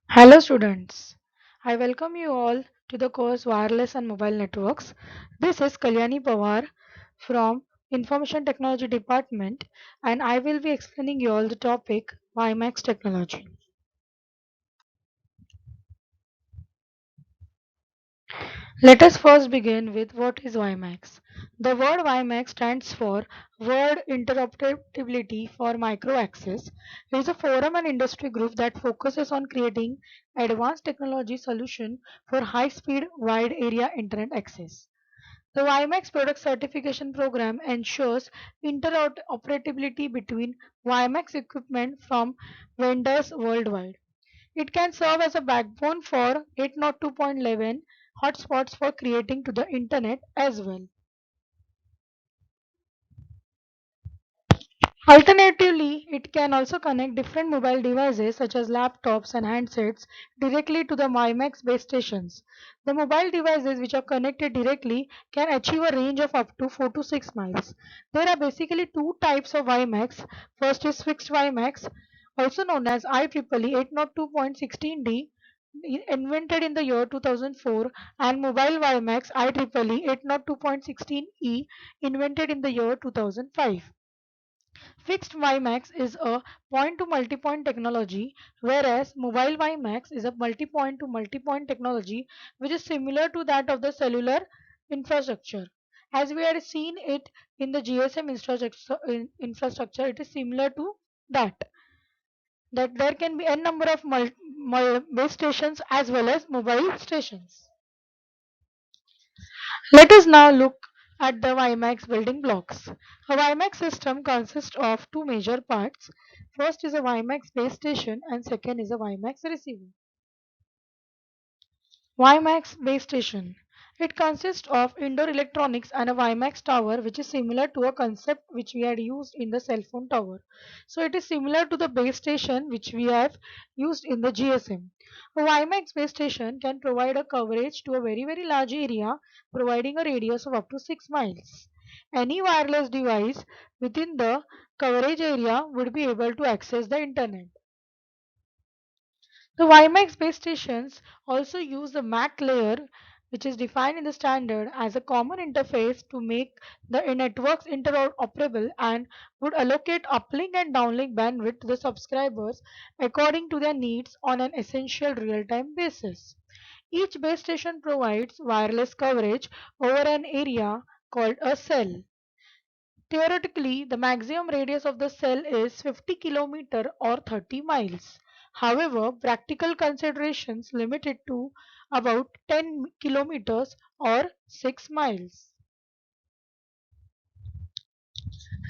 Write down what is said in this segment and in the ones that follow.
Hello students, I welcome you all to the course Wireless and Mobile Networks. This is Kalyani Pawar from Information Technology Department and I will be explaining you all the topic WiMAX technology. Let us first begin with what is WiMAX. The word WiMAX stands for Word Interoperability for Micro Access. It is a forum and industry group that focuses on creating advanced technology solution for high-speed wide area internet access. The WiMAX product certification program ensures interoperability between WiMAX equipment from vendors worldwide. It can serve as a backbone for 802.11 hotspots for creating to the internet as well. Alternatively, it can also connect different mobile devices such as laptops and handsets directly to the WiMAX base stations. The mobile devices which are connected directly can achieve a range of up to 4 to 6 miles. There are basically two types of WiMAX. First is fixed WiMAX, also known as IEEE 802.16d, invented in the year 2004, and mobile WiMAX IEEE 802.16e, invented in the year 2005. Fixed WiMAX is a point to multipoint technology, whereas mobile WiMAX is a multipoint to multipoint technology which is similar to that of the cellular infrastructure. As we had seen it in the GSM infrastructure, it is similar to that. That there can be n number of base stations as well as mobile stations. Let us now look at the WiMAX building blocks. A WiMAX system consists of two major parts. First is a WiMAX base station and second is a WiMAX receiver. WiMAX base station. It consists of indoor electronics and a WiMAX tower which is similar to a concept which we had used in the cell phone tower. So it is similar to the base station which we have used in the GSM. A WiMAX base station can provide a coverage to a very large area, providing a radius of up to 6 miles. Any wireless device within the coverage area would be able to access the internet. The WiMAX base stations also use the MAC layer, which is defined in the standard as a common interface to make the networks interoperable and would allocate uplink and downlink bandwidth to the subscribers according to their needs on an essential real-time basis. Each base station provides wireless coverage over an area called a cell. Theoretically, the maximum radius of the cell is 50 km or 30 miles. However, practical considerations limit it to about 10 kilometers or 6 miles.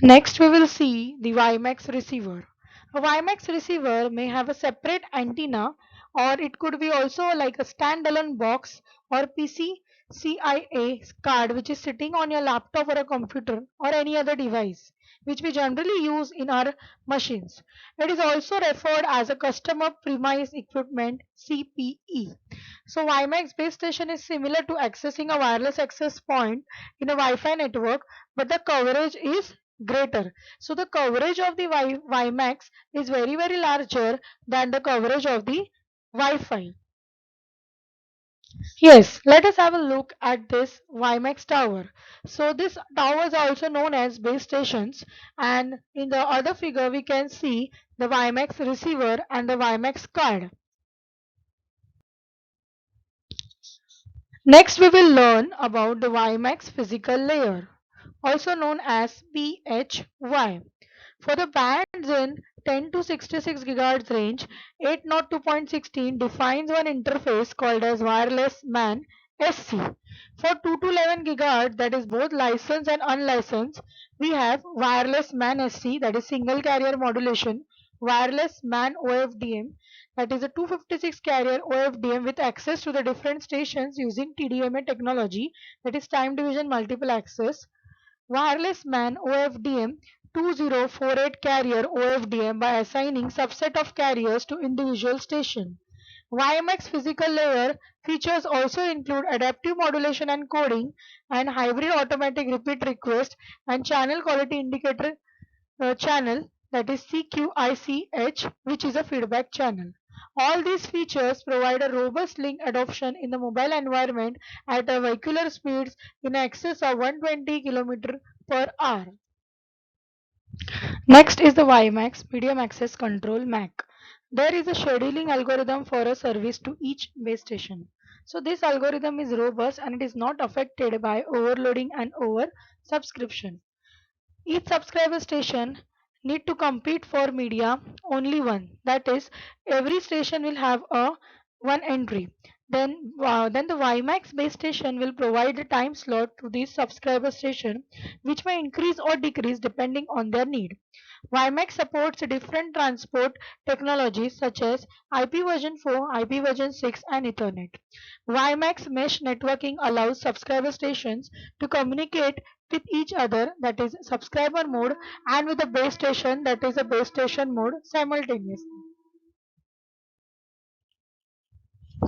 Next, we will see the WiMAX receiver. A WiMAX receiver may have a separate antenna, or it could be also like a standalone box or PCCIA card which is sitting on your laptop or a computer or any other device which we generally use in our machines. It is also referred as a customer premise equipment CPE. So WiMAX base station is similar to accessing a wireless access point in a Wi-Fi network, but the coverage is greater. So the coverage of the WiMAX is very larger than the coverage of the Wi-Fi. Yes, let us have a look at this WiMAX tower. So this towers are also known as base stations, and in the other figure we can see the WiMAX receiver and the WiMAX card. Next we will learn about the WiMAX physical layer, also known as PHY. For the bands in 10 to 66 GHz range, 802.16 defines one interface called as wireless MAN SC. For 2 to 11 GHz, that is both licensed and unlicensed, we have wireless MAN SC, that is single carrier modulation, wireless MAN OFDM, that is a 256 carrier OFDM with access to the different stations using TDMA technology, that is time division multiple access, wireless MAN OFDM 2048 carrier OFDM by assigning subset of carriers to individual station. WiMAX physical layer features also include adaptive modulation and coding and hybrid automatic repeat request and channel quality indicator channel, that is CQICH, which is a feedback channel. All these features provide a robust link adoption in the mobile environment at a vehicular speeds in excess of 120 km per hour. Next is the WiMAX Medium Access Control MAC. There is a scheduling algorithm for a service to each base station. So this algorithm is robust and it is not affected by overloading and over subscription. Each subscriber station need to compete for media only one. That is, every station will have a one entry. Then the WiMAX base station will provide a time slot to this subscriber station, which may increase or decrease depending on their need. WiMAX supports different transport technologies such as IP version 4, IP version 6, and Ethernet. WiMAX mesh networking allows subscriber stations to communicate with each other, that is subscriber mode, and with the base station, that is a base station mode, simultaneously.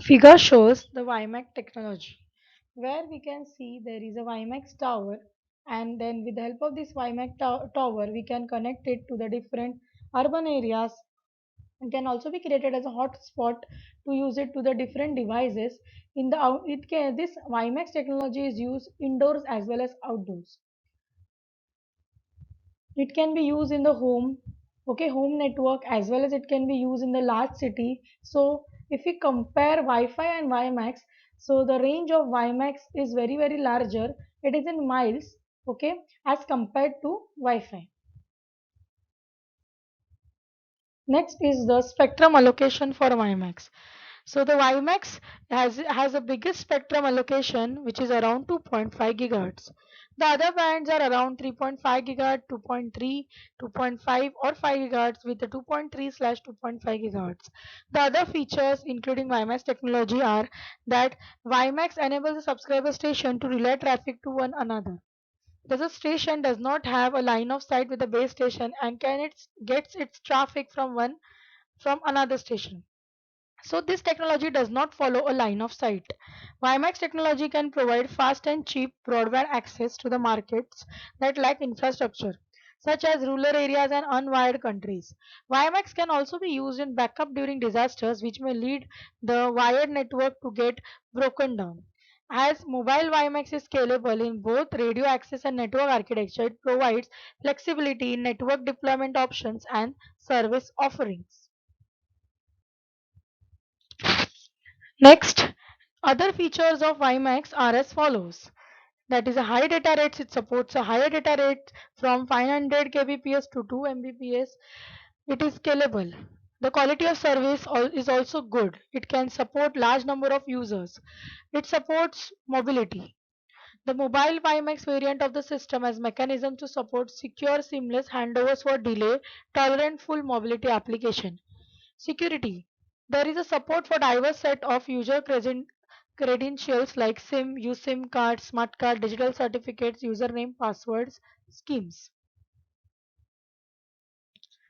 Figure shows the WiMAX technology, where we can see there is a WiMAX tower, and then with the help of this WiMAX tower we can connect it to the different urban areas. It can also be created as a hotspot to use it to the different devices. In the this WiMAX technology is used indoors as well as outdoors. It can be used in the home, okay, home network, as well as it can be used in the large city. So if we compare Wi-Fi and WiMAX, so the range of WiMAX is very larger. It is in miles, okay, as compared to Wi-Fi. Next is the spectrum allocation for WiMAX. So the WiMAX has a biggest spectrum allocation, which is around 2.5 gigahertz. The other bands are around 3.5 gigahertz, 2.3, 2.5 or 5 gigahertz with the 2.3/2.5 gigahertz. The other features including WiMAX technology are that WiMAX enables the subscriber station to relay traffic to one another. The station does not have a line of sight with the base station and gets its traffic from another station. So this technology does not follow a line of sight. WiMAX technology can provide fast and cheap broadband access to the markets that lack infrastructure, such as rural areas and unwired countries. WiMAX can also be used in backup during disasters, which may lead the wired network to get broken down. As mobile WiMAX is scalable in both radio access and network architecture, it provides flexibility in network deployment options and service offerings. Next, other features of WiMAX are as follows. That is a high data rates. It supports a higher data rate from 500 kbps to 2 mbps. It is scalable. The quality of service is also good. It can support large number of users. It supports mobility. The mobile WiMAX variant of the system has mechanism to support secure seamless handovers for delay tolerant full mobility application. Security. There is a support for diverse set of user credentials like SIM, USIM card, smart card, digital certificates, username, passwords, schemes.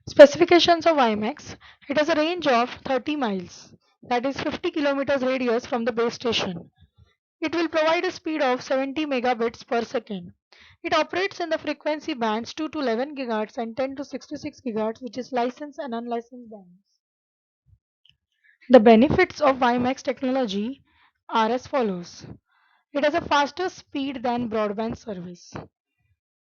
Specifications of WiMAX. It has a range of 30 miles, that is 50 kilometers radius from the base station. It will provide a speed of 70 megabits per second. It operates in the frequency bands 2 to 11 gigahertz and 10 to 66 gigahertz, which is licensed and unlicensed bands. The benefits of WiMAX technology are as follows. It has a faster speed than broadband service.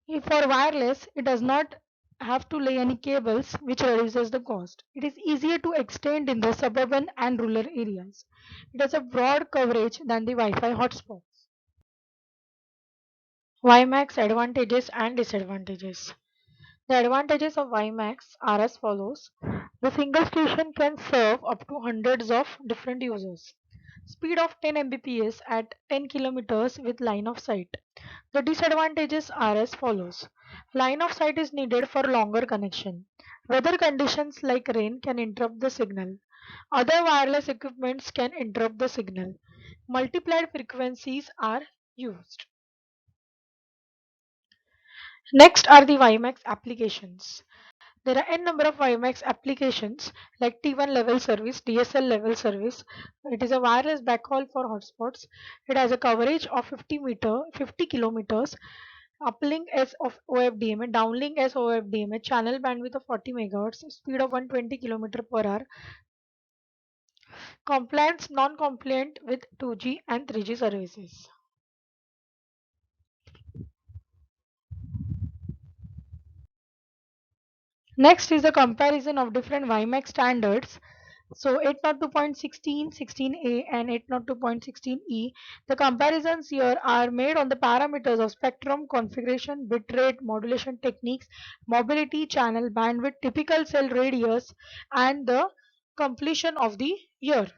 If for wireless, it does not have to lay any cables, which reduces the cost. It is easier to extend in the suburban and rural areas. It has a broad coverage than the Wi-Fi hotspots. WiMAX advantages and disadvantages. The advantages of WiMAX are as follows. The single station can serve up to hundreds of different users. Speed of 10 Mbps at 10 kilometers with line of sight. The disadvantages are as follows. Line of sight is needed for longer connection. Weather conditions like rain can interrupt the signal. Other wireless equipments can interrupt the signal. Multiplied frequencies are used. Next are the WiMAX applications. There are n number of WiMAX applications like T1 level service, DSL level service. It is a wireless backhaul for hotspots. It has a coverage of 50 kilometers, uplink as of OFDMA, downlink as OFDMA, channel bandwidth of 40 megahertz, speed of 120 kilometer per hour. Compliant, non-compliant with 2G and 3G services. Next is the comparison of different WiMAX standards. So 802.16, 16A and 802.16E. The comparisons here are made on the parameters of spectrum, configuration, bitrate, modulation techniques, mobility, channel, bandwidth, typical cell radius and the completion of the year.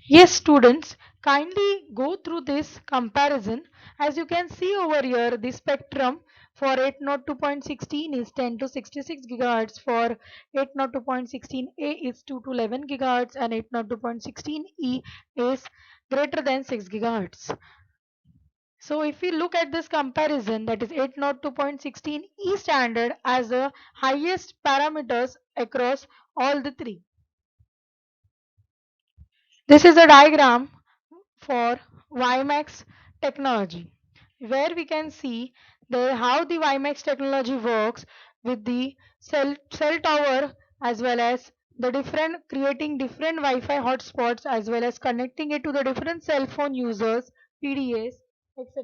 Yes, students, kindly go through this comparison. As you can see over here, the spectrum for 802.16 is 10 to 66 gigahertz, for 802.16A is 2 to 11 gigahertz, and 802.16E is greater than 6 gigahertz. So if we look at this comparison, that is 802.16E standard as the highest parameters across all the three. This is a diagram for WiMAX technology, where we can see how the WiMAX technology works with the cell tower, as well as the different creating different Wi-Fi hotspots, as well as connecting it to the different cell phone users, PDAs, etc.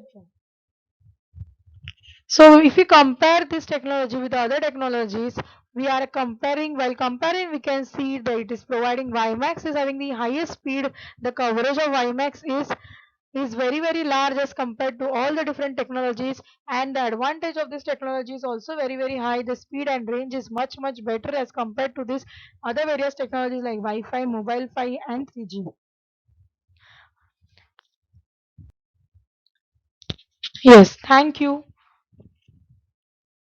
So if we compare this technology with other technologies, we are comparing, while comparing we can see that it is providing WiMAX is having the highest speed. The coverage of WiMAX is very large as compared to all the different technologies, and the advantage of this technology is also very high. The speed and range is much better as compared to this other various technologies like Wi-Fi, mobile Fi and 3G. Yes, thank you.